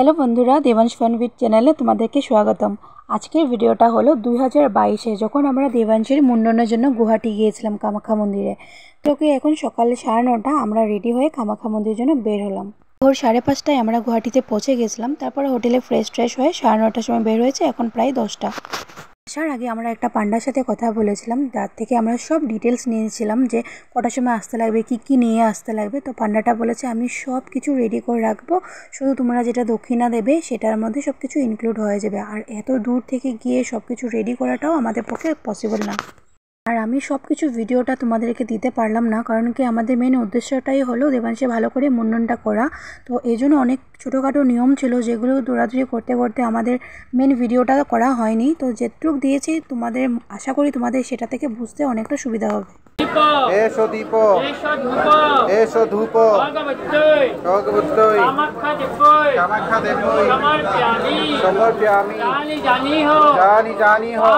Hello बंधुरा देवांश फनविट चैनले तुम्हादेरके स्वागतम। आजकेर भिडियोटा हलो 2022 যখন আমরা দেবাংশের মুন্ডনের জন্য গুয়াহাটি গিয়েছিলাম কামাখ্যা মন্দিরে। তো এখন সকাল 9:30 আমরা রেডি হয়ে কামাখ্যা মন্দিরের জন্য বের হলাম। ভোর 5:30টায় আমরা গুয়াহাটিতে পৌঁছে গেছিলাম। তারপরে হোটেলে ফ্রেশ হয়ে 9:30টার সময় বের হয়েছে, এখন প্রায় 10টা। আসার আগে আমরা একটা পান্ডার সাথে কথা বলেছিলাম, যার থেকে আমরা সব ডিটেলস নিয়েছিলাম যে কটার সময় আসতে লাগবে, কি নিয়ে আসতে লাগবে। তো পান্ডাটা বলেছে আমি সব কিছু রেডি করে রাখবো, শুধু তোমরা যেটা দক্ষিণা দেবে সেটার মধ্যে সব কিছু ইনক্লুড হয়ে যাবে। আর এত দূর থেকে গিয়ে সব কিছু রেডি করাটাও আমাদের পক্ষে পসিবল না। আর আমি সব কিছু ভিডিওটা তোমাদেরকে দিতে পারলাম না, কারণ কি আমাদের মেন উদ্দেশ্যটাই হলো দেবাংশে ভালো করে মুন্ডনটা করা। তো এই জন্য অনেক ছোটোখাটো নিয়ম ছিল যেগুলো দৌড়াদৌড়ি করতে করতে আমাদের মেন ভিডিওটা করা হয়নি। তো যেটুকু দিয়েছি তোমাদের আশা করি তোমাদের সেটা থেকে বুঝতে অনেকটা সুবিধা হবে। এসো দীপ, এসো ধূপ, কামাখ্যা দেবৈ, সমর্পয়ামি, জানি হো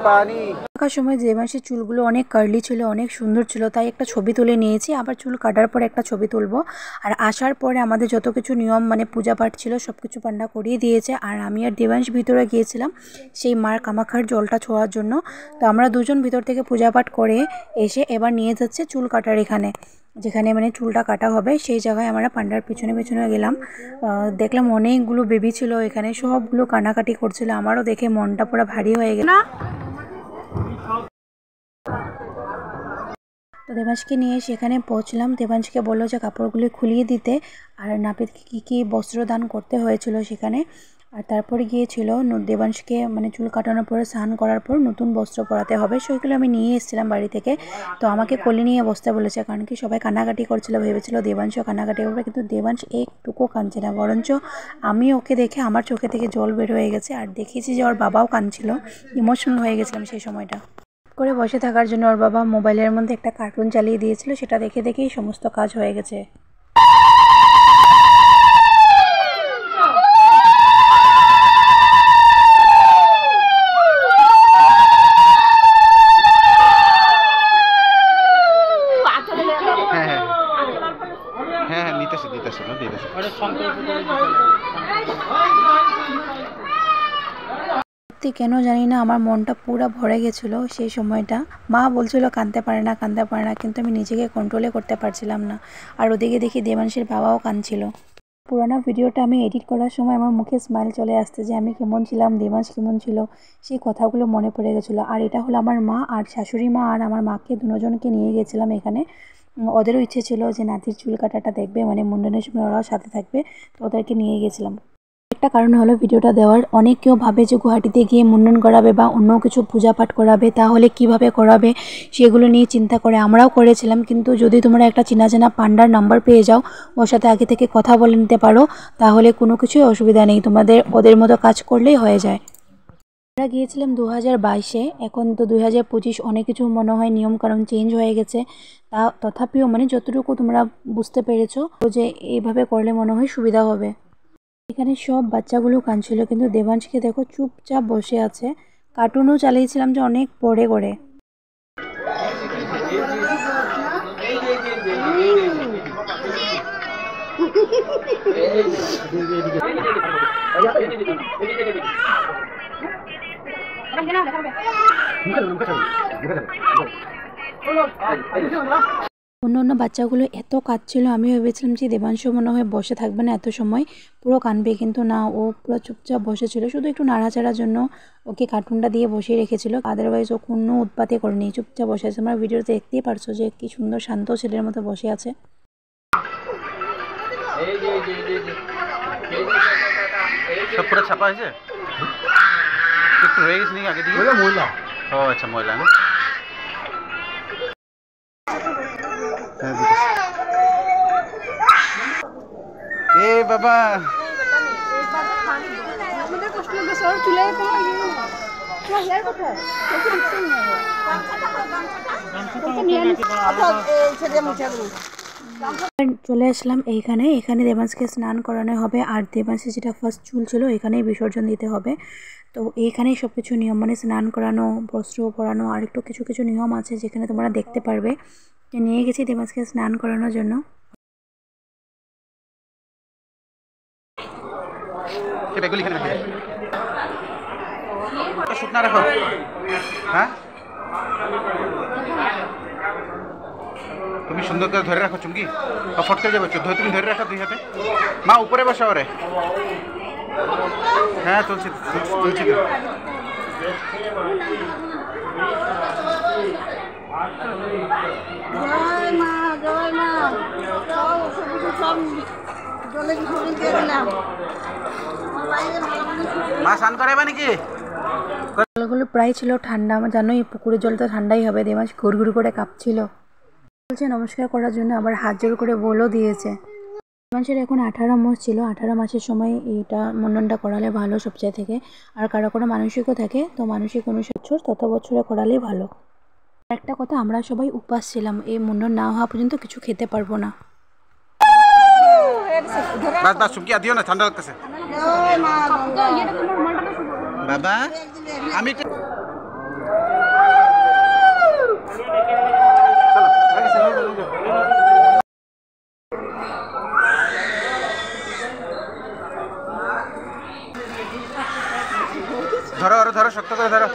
পানি। থাকার সময় দেবাংশের চুলগুলো অনেক কার্লি ছিল, অনেক সুন্দর ছিল, তাই একটা ছবি তুলে নিয়েছি। আবার চুল কাটার পর একটা ছবি তুলবো। আর আসার পরে আমাদের যত কিছু নিয়ম পূজা পাঠ ছিল সব কিছু পান্ডা করিয়ে দিয়েছে। আর আমি আর দেবাংশ ভিতরে গিয়েছিলাম সেই মার কামাখ্যার জলটা ছোঁয়ার জন্য। তো আমরা দুজন ভিতর থেকে পূজা পাঠ করে এসে এবার নিয়ে যাচ্ছে চুল কাটার এখানে, যেখানে চুলটা কাটা হবে সেই জায়গায় আমরা পান্ডার পিছনে গেলাম। দেখলাম অনেকগুলো বেবি ছিল এখানে, সবগুলো কানাকাটি করছিল। আমারও দেখে মনটা পুরো ভারী হয়ে গেল। তো দেবাংশকে নিয়ে সেখানে পৌঁছলাম। দেবাংশকে বললো যে কাপড়গুলি খুলিয়ে দিতে, আর নাপিতকে কী বস্ত্রদান করতে হয়েছিল সেখানে। আর তারপরে গিয়েছিল দেবাংশকে চুল কাটানোর পরে স্নান করার পর নতুন বস্ত্র পরাতে হবে, সেগুলো আমি নিয়ে এসেছিলাম বাড়ি থেকে। তো আমাকে কোলে নিয়ে বসতে বলেছে, কারণ কি সবাই কান্নাকাটি করছিল, ভেবেছিল দেবাংশও কান্নাকাটি করবে, কিন্তু দেবাংশ একটুকু কাঁদছে না। বরঞ্চ আমি ওকে দেখে আমার চোখে থেকে জল বের হয়ে গেছে। আর দেখেছি যে ওর বাবাও কাঁদছিল, ইমোশনাল হয়ে গেছিলাম সেই সময়টা। করে বসে থাকার জন্য ওর বাবা মোবাইলের মধ্যে একটা কার্টুন চালিয়ে দিয়েছিল, সেটা দেখেই সমস্ত কাজ হয়ে গেছে। হ্যাঁ নিতেছে কেন জানি না আমার মনটা পুরো ভরে গেছিলো সেই সময়টা। মা বলছিল কাঁদতে পারে না, কিন্তু আমি নিজেকে কন্ট্রোলে করতে পারছিলাম না। আর ওদিকে দেখি দেবাংশের বাবাও কাঁদছিল। পুরানো ভিডিওটা আমি এডিট করার সময় আমার মুখে স্মাইল চলে আসছে, যে আমি কেমন ছিলাম, দেবাংশ কেমন ছিল, সেই কথাগুলো মনে পড়ে গেছিলো। আর এটা হলো আমার মা আর শাশুড়ি মা, আর আমার মাকে দুজনকে নিয়ে গেছিলাম এখানে। ওদেরও ইচ্ছে ছিল যে নাতির চুল কাটাটা দেখবে, মুন্ডনের সময় ওরাও সাথে থাকবে, তো ওদেরকে নিয়ে গেছিলাম। একটা কারণ হলো ভিডিওটা দেওয়ার, অনেক কেউ ভাবে যে গুয়াহাটিতে গিয়ে মুন্ডন করাবে বা অন্য কিছু পূজা পাঠ করাবে, তাহলে কিভাবে করাবে সেগুলো নিয়ে চিন্তা করে আমরাও করেছিলাম। কিন্তু যদি তোমরা একটা চেনা পান্ডার নাম্বার পেয়ে যাও, ওর সাথে আগে থেকে কথা বলে নিতে পারো, তাহলে কোনো কিছুই অসুবিধা নেই, ওদের মতো কাজ করলেই হয়ে যায়। আমরা গিয়েছিলাম 2022-এ, এখন তো 2025, অনেক কিছু মনে হয় নিয়মকানুন চেঞ্জ হয়ে গেছে। তা তথাপিও যতটুকু তোমরা বুঝতে পেরেছো যে এইভাবে করলে মনে হয় সুবিধা হবে। এখানে সব বাচ্চাগুলো কাঁদছিল, কিন্তু দেবাংশকে দেখো চুপচাপ বসে আছে। কার্টুনও চালিয়েছিলাম যে অনেক পরে করে। অন্য বাচ্চাগুলো এত কাঁদছিল, আমি ভেবেছিলাম যে দেবাংশ মনে হয় বসে থাকবে না, এত সময় পুরো কাঁদবে, কিন্তু না, ও পুরো চুপচাপ বসেছিল। শুধু একটু নাড়াচাড়ার জন্য ওকে কার্টুনটা দিয়ে বসিয়ে রেখেছিল, আদারওয়াইজ ও কোনো উৎপাতে করেনি, চুপচাপ বসে আছে। আমরা ভিডিওতে দেখতেই পারছো যে কি সুন্দর শান্ত ছেলের মতো বসে আছে। সব পুরো ছাপা হয়েছে, একটু রয়ে গেছে নাকি আগে দিকে? মহিলা, ও আচ্ছা মহিলা না। এ বাবা চলে আসলাম এখানে দেবাংশকে স্নান করানো হবে। আর দেবাংশের যেটা ফার্স্ট চুল ছিল এখানেই বিসর্জন দিতে হবে। তো এইখানেই সব কিছু নিয়ম, স্নান করানো, বস্ত্র পরানো, আর একটু কিছু নিয়ম আছে যেখানে তোমরা দেখতে পারবে। নিয়ে গেছি দেবাংশকে স্নান করানোর জন্য। এই ব্যাগগুলি এখানে রাখো, শুকনা রাখো। হ্যাঁ তুমি সুন্দর করে ধরে রাখো চুমকি, ফট করে যাবে, তুমি ধরে রাখো 2 হাতে। মা উপরে বসা ওরে। হ্যাঁ তুলছি তুলছি। মা স্নান করাবে নাকি? জলগুলো প্রায় ছিল ঠান্ডা, আমার জানোই পুকুরের জল তো ঠান্ডাই হবে। দেবাংশ ঘুরঘুর করে কাঁপছিল, বলছে নমস্কার করার জন্য, আবার হাত জোর করে বলও দিয়েছে। দেবাংশের এখন 18 মাস ছিল, 18 মাসের সময় এইটা মুন্ডনটা করালে ভালো সবচেয়ে থেকে। আর কারো কোনো মানসিকও থাকে তো মানসিক 19 বছর তত বছরে করালেই ভালো। একটা কথা, আমরা সবাই উপাস ছিলাম, এই মুন্ডন না হওয়া পর্যন্ত কিছু খেতে পারবো না। বাস বাস চুমকি দিও না, ঠান্ডা লাগতেছে বাবা। আমি ধরো আরো ধরো, শক্ত করে ধরো।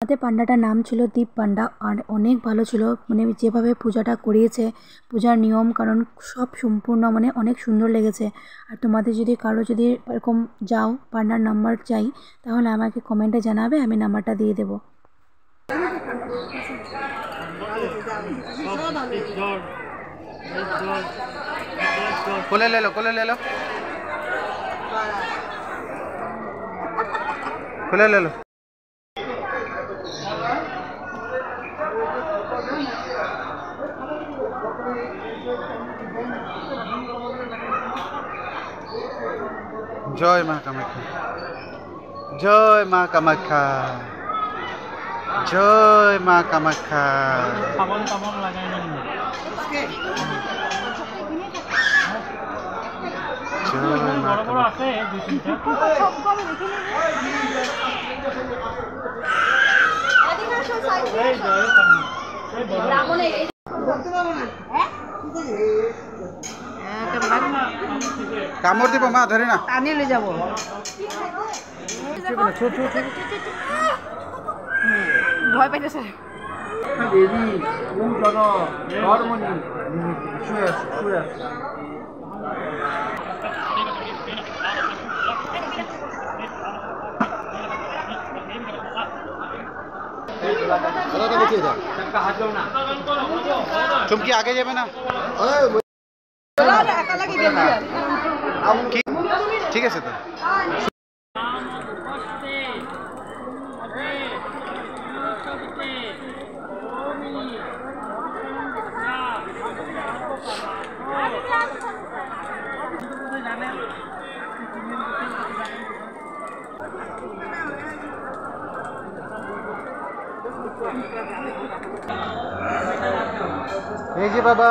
আমাদের পান্ডাটার নাম ছিল দীপ পান্ডা, আর অনেক ভালো ছিল, মানে যেভাবে পূজাটা করিয়েছে, পূজার নিয়ম কারণ সব সম্পূর্ণ মানে অনেক সুন্দর লেগেছে। আর তোমাদের যদি কারো যদি এরকম যাও পান্ডার নাম্বার চাই তাহলে আমাকে কমেন্টে জানাবে, আমি নাম্বারটা দিয়ে দেবো। কোলে ले लो, कोले ले लो, कोले ले लो। जय माँ कामाख्या, जय माँ कामाख्या, जय माँ कामाख्या। কামড় দিব মা, ধরে না টানি লৈ যাব। ভয় পাইছে দেবী কোন জন ধর্মনি শুয়ে আছে, শুয়ে আছে। চুমকি আগে যাবে না, ঠিক আছে তো। এই যে বাবা,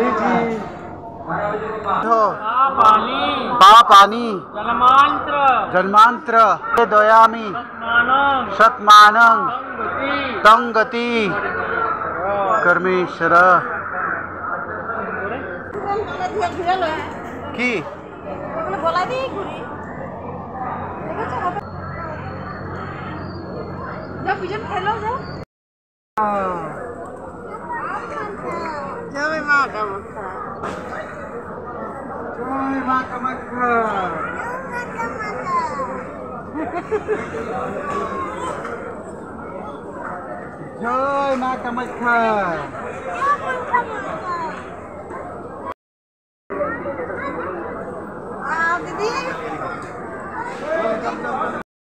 এই যে पा पानी जन्मांत्र जन्मांत्र दयामी शतमानं तंगति कर्मेश्वर की जय माँ कामाख्या, जय माँ कामाख्या, जय माँ कामाख्या।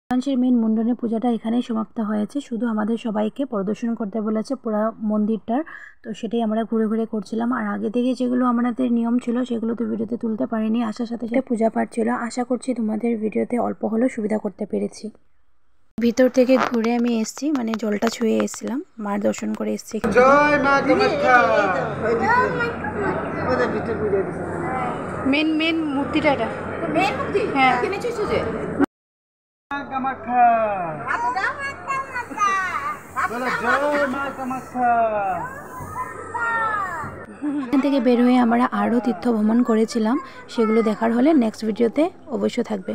দেবাংশের মেন মুন্ডনের পূজাটা এখানেই সমাপ্ত হয়েছে, শুধু আমাদের সবাইকে পরিদর্শন করতে বলেছে পুরো মন্দিরটার, তো সেটাই আমরা ঘুরে ঘুরে করছিলাম। আর আগে থেকে যেগুলো আমাদের নিয়ম ছিল সেগুলো তো ভিডিওতে তুলতে পারিনি, আসার সাথে সাথে পূজা পাঠ ছিল। আশা করছি তোমাদের ভিডিওতে অল্প হলেও সুবিধা করতে পেরেছি। ভিতর থেকে ঘুরে আমি এসেছি, মানে জলটা ছুঁয়ে এসেছিলাম, মার দর্শন করে এসেছি। জয় মা কামাখ্যা। মেন মূর্তিটা, এটা মেন মূর্তি, হ্যাঁ কিনেছিস যে কামাখ্যা, বলো জয় মা কামাখ্যা। এখান থেকে বের হয়ে আমরা আরও তীর্থ ভ্রমণ করেছিলাম, সেগুলো দেখার হলে নেক্সট ভিডিওতে অবশ্যই থাকবে।